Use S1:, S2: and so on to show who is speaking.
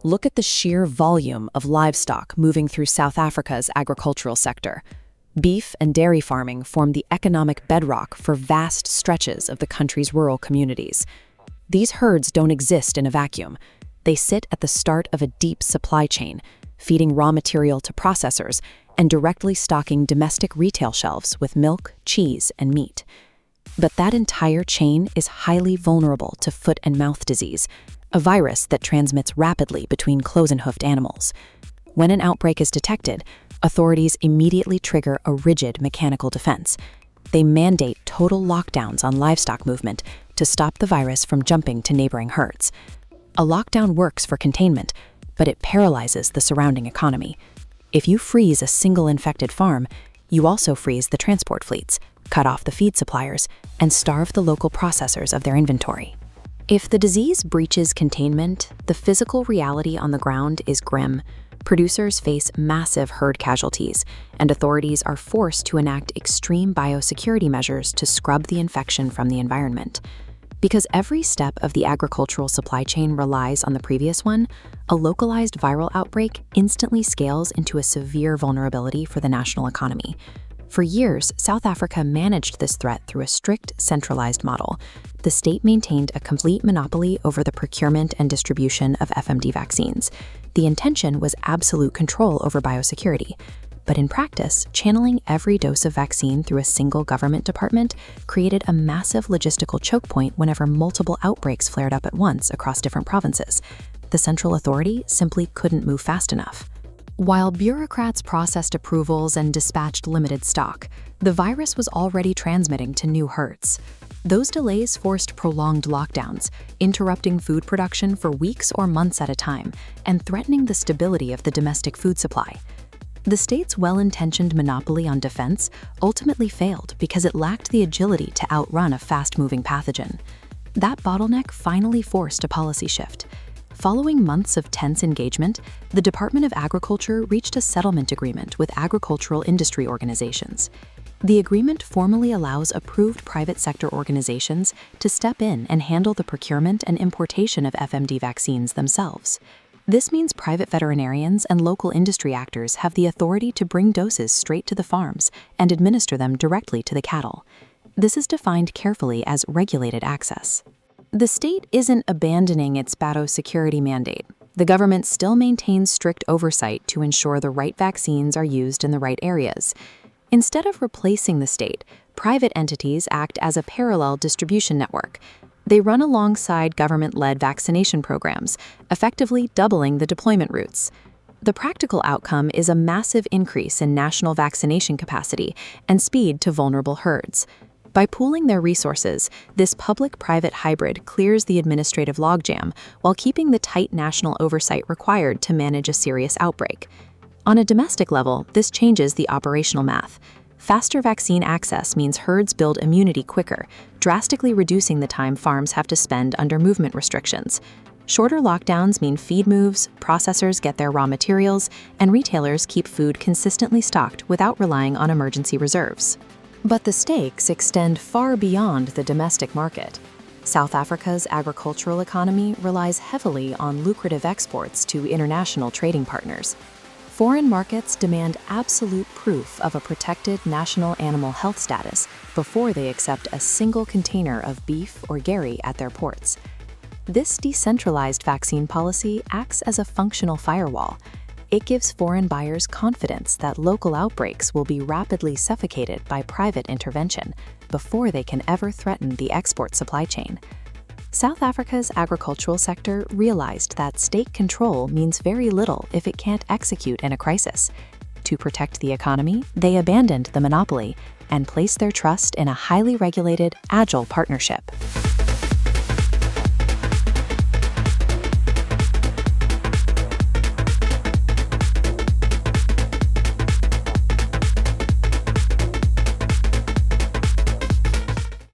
S1: Look at the sheer volume of livestock moving through South Africa's agricultural sector. Beef and dairy farming form the economic bedrock for vast stretches of the country's rural communities. These herds don't exist in a vacuum. They sit at the start of a deep supply chain, feeding raw material to processors and directly stocking domestic retail shelves with milk, cheese, and meat. But that entire chain is highly vulnerable to foot and mouth disease, a virus that transmits rapidly between cloven-hoofed animals. When an outbreak is detected, authorities immediately trigger a rigid mechanical defense. They mandate total lockdowns on livestock movement to stop the virus from jumping to neighboring herds. A lockdown works for containment, but it paralyzes the surrounding economy. If you freeze a single infected farm, you also freeze the transport fleets, cut off the feed suppliers, and starve the local processors of their inventory. If the disease breaches containment, the physical reality on the ground is grim. Producers face massive herd casualties, and authorities are forced to enact extreme biosecurity measures to scrub the infection from the environment. Because every step of the agricultural supply chain relies on the previous one, a localized viral outbreak instantly scales into a severe vulnerability for the national economy. For years, South Africa managed this threat through a strict, centralized model. The state maintained a complete monopoly over the procurement and distribution of FMD vaccines. The intention was absolute control over biosecurity. But in practice, channeling every dose of vaccine through a single government department created a massive logistical choke point whenever multiple outbreaks flared up at once across different provinces. The central authority simply couldn't move fast enough. While bureaucrats processed approvals and dispatched limited stock, the virus was already transmitting to new herds. Those delays forced prolonged lockdowns, interrupting food production for weeks or months at a time, and threatening the stability of the domestic food supply. The state's well-intentioned monopoly on defense ultimately failed because it lacked the agility to outrun a fast-moving pathogen. That bottleneck finally forced a policy shift. Following months of tense engagement, the Department of Agriculture reached a settlement agreement with agricultural industry organizations. The agreement formally allows approved private sector organizations to step in and handle the procurement and importation of FMD vaccines themselves. This means private veterinarians and local industry actors have the authority to bring doses straight to the farms and administer them directly to the cattle. This is defined carefully as regulated access. The state isn't abandoning its biosecurity mandate. The government still maintains strict oversight to ensure the right vaccines are used in the right areas. Instead of replacing the state, private entities act as a parallel distribution network. They run alongside government-led vaccination programs, effectively doubling the deployment routes. The practical outcome is a massive increase in national vaccination capacity and speed to vulnerable herds. By pooling their resources, this public-private hybrid clears the administrative logjam while keeping the tight national oversight required to manage a serious outbreak. On a domestic level, this changes the operational math. Faster vaccine access means herds build immunity quicker, drastically reducing the time farms have to spend under movement restrictions. Shorter lockdowns mean feed moves, processors get their raw materials, and retailers keep food consistently stocked without relying on emergency reserves. But the stakes extend far beyond the domestic market. South Africa's agricultural economy relies heavily on lucrative exports to international trading partners. Foreign markets demand absolute proof of a protected national animal health status before they accept a single container of beef or dairy at their ports. This decentralized vaccine policy acts as a functional firewall. It gives foreign buyers confidence that local outbreaks will be rapidly suffocated by private intervention before they can ever threaten the export supply chain. South Africa's agricultural sector realized that state control means very little if it can't execute in a crisis. To protect the economy, they abandoned the monopoly and placed their trust in a highly regulated, agile partnership.